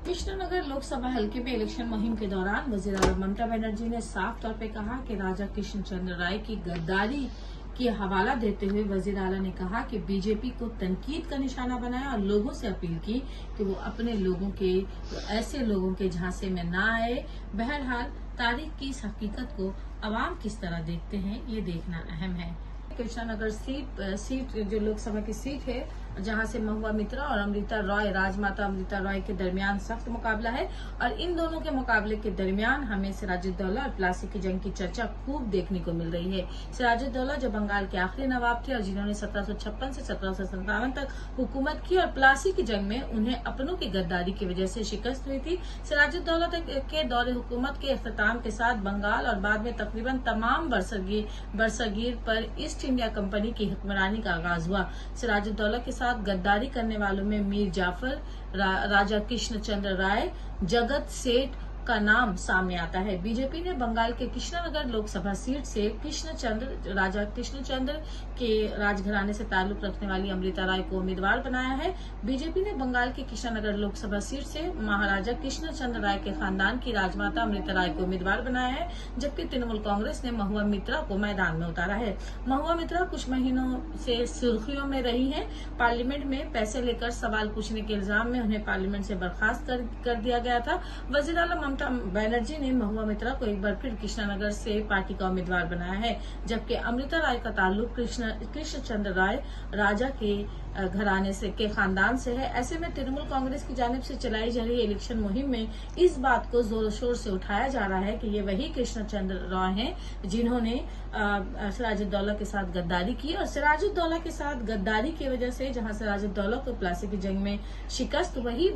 कृष्णनगर लोकसभा हल्के में इलेक्शन मुहिम के दौरान वज़ीर-ए-आज़म ममता बनर्जी ने साफ तौर पे कहा कि राजा कृष्णचंद्र राय की गद्दारी की हवाला देते हुए वज़ीर आला ने कहा कि बीजेपी को तनकीद का निशाना बनाया और लोगों से अपील की कि वो अपने लोगों के ऐसे लोगों के झांसे में न आए। बहरहाल तारीख की इस हकीकत को अवाम किस तरह देखते हैं ये देखना अहम है। कृष्णनगर सीट जो लोकसभा की सीट है जहां से महुआ मित्रा और अमृता रॉय राजमाता अमृता रॉय के दरमियान सख्त मुकाबला है और इन दोनों के मुकाबले के दरमियान हमें सिराजुद्दौला और प्लासी की जंग की चर्चा खूब देखने को मिल रही है। सिराजुद्दौला जो बंगाल के आखिरी नवाब थे और जिन्होंने 1756 से 1757 तक हुकूमत की और प्लासी की जंग में उन्हें अपनों की गद्दारी की वजह से शिकस्त हुई थी। सिराजुद्दौला के दौरे हुकूमत के इख्तिताम के साथ बंगाल और बाद में तकरीबन तमाम बरसगीर पर ईस्ट इंडिया कंपनी की हुक्मरानी का आगाज हुआ। सिराजुद्दौला के साथ गद्दारी करने वालों में मीर जाफर, राजा कृष्णचंद्र राय, जगत सेठ का नाम सामने आता है। बीजेपी ने बंगाल के कृष्णनगर लोकसभा सीट से राजा कृष्णचंद्र के राजघराने से ताल्लुक रखने वाली अमृता राय को उम्मीदवार बनाया है। बीजेपी ने बंगाल के कृष्णनगर लोकसभा सीट से महाराजा कृष्णचंद्र राय के खानदान की राजमाता अमृता राय को उम्मीदवार बनाया है, जबकि तृणमूल कांग्रेस ने महुआ मित्रा को मैदान में उतारा है। महुआ मित्रा कुछ महीनों से सुर्खियों में रही है। पार्लियामेंट में पैसे लेकर सवाल पूछने के इल्जाम में उन्हें पार्लियामेंट से बर्खास्त कर दिया गया था। वज़ीर आला ममता बनर्जी ने महुआ मित्रा को एक बार फिर कृष्णनगर से पार्टी का उम्मीदवार बनाया है, जबकि अमृता राय का ताल्लुक कृष्णचंद्र राय राजा के घराने से के खानदान से है। ऐसे में तृणमूल कांग्रेस की जानिब से चलाई जा रही इलेक्शन मुहिम में इस बात को जोर शोर से उठाया जा रहा है कि ये वही कृष्णचंद्र राय हैं जिन्होंने सिराजुद्दौला के साथ गद्दारी की और सिराजुद्दौला के साथ गद्दारी की वजह से जहां सिराजुद्दौला को प्लासी की जंग में शिकस्त वही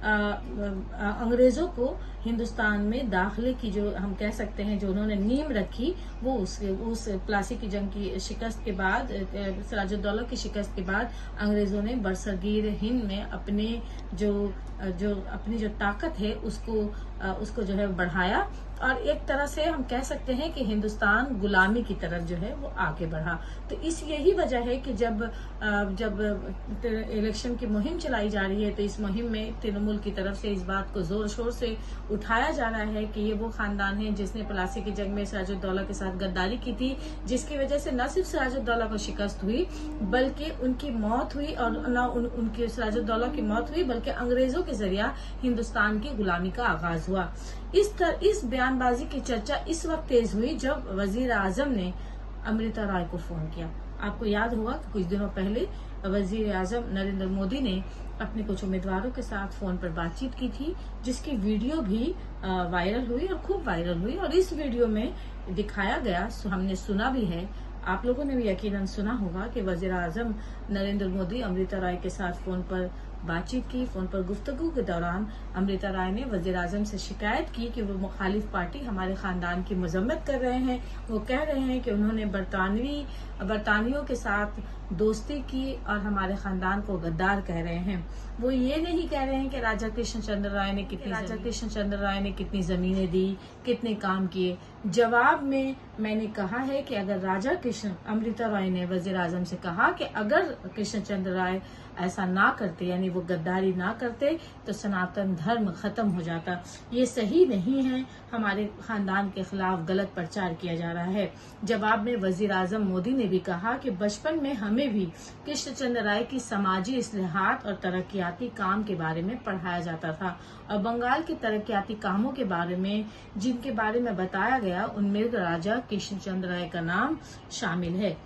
अंग्रेजों को हिंदुस्तान में दाखिले की जो हम कह सकते हैं जो उन्होंने नींव रखी वो उस प्लासी की जंग की शिकस्त के बाद सिराजुद्दौला की शिकस्त के बाद अंग्रेजों ने बरसगीर हिंद में अपनी जो ताकत है उसको जो है बढ़ाया और एक तरह से हम कह सकते हैं कि हिंदुस्तान गुलामी की तरफ जो है वो आगे बढ़ा। तो यही वजह है कि जब इलेक्शन की मुहिम चलाई जा रही है तो इस मुहिम में तृणमूल की तरफ से इस बात को जोर शोर से उठाया जा रहा है कि ये वो खानदान है जिसने प्लासी की जंग में सिराजुद्दौला के साथ गद्दारी की थी, जिसकी वजह से न सिर्फ सिराजुद्दौला को शिकस्त हुई बल्कि उनकी मौत हुई और न उनकी सिराजुद्दौला की मौत हुई बल्कि अंग्रेजों के जरिया हिंदुस्तान की गुलामी का आगाज हुआ। इस बयानबाजी की चर्चा इस वक्त तेज हुई जब वजीर आजम ने अमृता राय को फोन किया। आपको याद होगा कि कुछ दिनों पहले वजीर आजम नरेंद्र मोदी ने अपने कुछ उम्मीदवारों के साथ फोन पर बातचीत की थी, जिसकी वीडियो भी वायरल हुई और खूब वायरल हुई और इस वीडियो में दिखाया गया, हमने सुना भी है, आप लोगों ने भी यकीनन सुना होगा कि वजीर आजम नरेंद्र मोदी अमृता राय के साथ फोन पर बातचीत की। फोन पर गुफ्तगू के दौरान अमृता राय ने वजीर आजम से शिकायत की कि वो मुखालिफ पार्टी हमारे खानदान की मजम्मत कर रहे हैं। वो कह रहे हैं कि उन्होंने बरतानियों के साथ दोस्ती की और हमारे खानदान को गद्दार कह रहे हैं। वो ये नहीं कह रहे हैं कि राजा कृष्णचंद्र राय ने कितनी जमीनें दी, कितने काम किए। जवाब में मैंने कहा है कि अगर अमृता राय ने वजीर आजम से कहा कि अगर कृष्णचंद्र राय ऐसा ना करते यानी वो गद्दारी ना करते तो सनातन धर्म खत्म हो जाता। ये सही नहीं है, हमारे खानदान के खिलाफ गलत प्रचार किया जा रहा है। जवाब में वजीर आजम मोदी ने भी कहा कि बचपन में हमें भी कृष्णचंद्र राय की समाजी इस्लाहात और तरक्याती काम के बारे में पढ़ाया जाता था और बंगाल के तरक्याती कामों के बारे में जिनके बारे में बताया गया उनमें राजा कृष्णचंद्र राय का नाम शामिल है।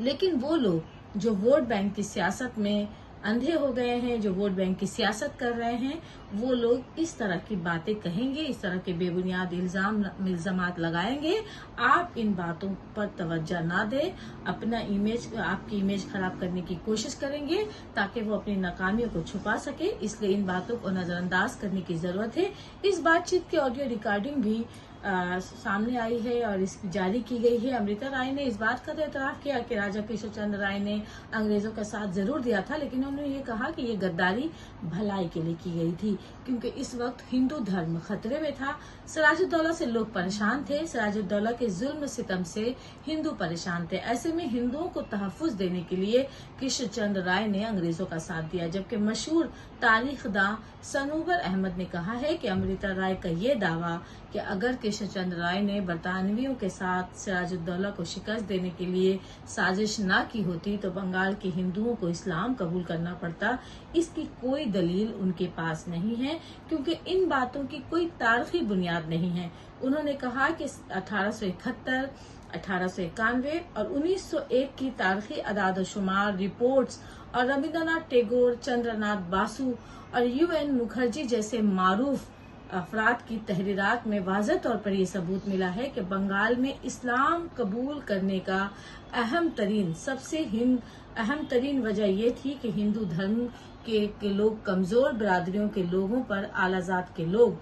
लेकिन वो लोग जो वोट बैंक की सियासत में अंधे हो गए हैं, जो वोट बैंक की सियासत कर रहे हैं, वो लोग इस तरह की बातें कहेंगे, इस तरह के बेबुनियाद इल्जामात लगाएंगे। आप इन बातों पर तवज्जो ना दें, आपकी इमेज खराब करने की कोशिश करेंगे ताकि वो अपनी नाकामियों को छुपा सके। इसलिए इन बातों को नजरअंदाज करने की जरूरत है। इस बातचीत की ऑडियो रिकॉर्डिंग भी सामने आई है और इसकी जारी की गई है। अमृता राय ने इस बात का तो एतराफ किया कि राजा किशन चंद्र राय ने अंग्रेजों का साथ जरूर दिया था, लेकिन उन्होंने ये कहा कि ये गद्दारी भलाई के लिए की गई थी, क्योंकि इस वक्त हिंदू धर्म खतरे में था। सिराजुद्दौला से लोग परेशान थे, सिराजुद्दौला के जुल्म सितम से हिंदू परेशान थे। ऐसे में हिंदुओं को तहफ्फुज देने के लिए किशन चंद्र राय ने अंग्रेजों का साथ दिया। जबकि मशहूर तारीखदां सनूबर अहमद ने कहा है कि अमृता राय का ये दावा कि अगर किशन चंद्र राय ने बरतानवियों के साथ सिराजुद्दौला को शिकस्त देने के लिए साजिश न की होती तो बंगाल के हिंदुओं को इस्लाम कबूल करना पड़ता, इसकी कोई दलील उनके पास नहीं है, क्योंकि इन बातों की कोई तारीखी बुनियाद नहीं है। उन्होंने कहा कि 1871, 1891 और 1901 की तारीखी अदाद-ओ-शुमार रिपोर्ट्स और रविंद्रनाथ टैगोर, चंद्रनाथ बासु और UN मुखर्जी जैसे मारूफ अफराद की तहरीरात में वाज़ह तौर पर यह सबूत मिला है कि बंगाल में इस्लाम कबूल करने का अहम तरीन वजह यह थी कि हिंदू धर्म के लोग कमजोर बिरादरियों के लोगों पर आलाजात के लोग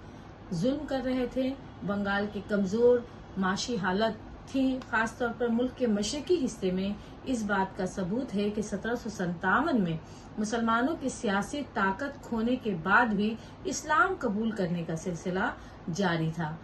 जुल्म कर रहे थे। बंगाल की कमजोर माशी हालत थी, खासतौर पर मुल्क के मशरकी हिस्से में। इस बात का सबूत है कि 1757 में मुसलमानों की सियासी ताकत खोने के बाद भी इस्लाम कबूल करने का सिलसिला जारी था,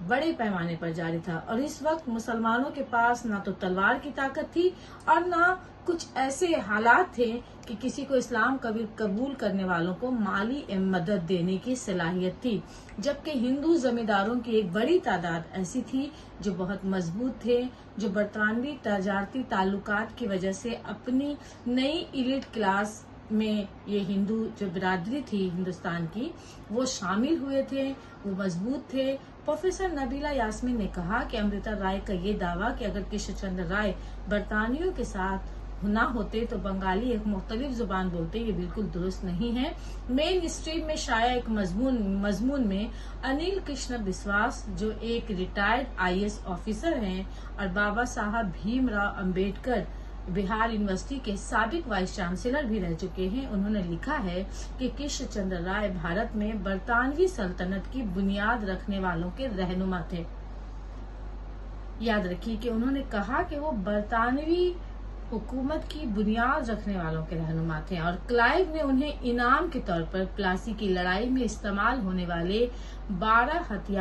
बड़े पैमाने पर जारी था। और इस वक्त मुसलमानों के पास ना तो तलवार की ताकत थी और ना कुछ ऐसे हालात थे कि किसी को इस्लाम कबूल करने वालों को माली मदद देने की सलाहियत थी। जबकि हिंदू जमींदारों की एक बड़ी तादाद ऐसी थी जो बहुत मजबूत थे, जो बरतानवी तजारती ताल्लुकात की वजह से अपनी नई इलीट क्लास में ये हिंदू जो बिरादरी थी हिंदुस्तान की, वो शामिल हुए थे, वो मजबूत थे। प्रोफेसर नबीला यास्मीन ने कहा कि अमृता राय का ये दावा कि अगर किशन चंद्र राय बरतानियों के साथ ना होते तो बंगाली एक मुख्तलिफ जुबान बोलते, ये बिल्कुल दुरुस्त नहीं है। मेन स्ट्रीम में शाया एक मजमून में अनिल कृष्ण बिस्वास, जो एक रिटायर्ड IAS ऑफिसर हैं और बाबा साहब भीमराव अंबेडकर बिहार यूनिवर्सिटी के साबिक वाइस चांसलर भी रह चुके हैं, उन्होंने लिखा है कि किशन चंद्र राय भारत में बरतानवी सल्तनत की बुनियाद रखने वालों के रहनुमा थे। याद रखिए कि उन्होंने कहा कि वो बरतानवी हुकूमत की बुनियाद रखने वालों के रहनुमा थे और क्लाइव ने उन्हें इनाम के तौर पर प्लासी की लड़ाई में इस्तेमाल होने वाले 12 हथियार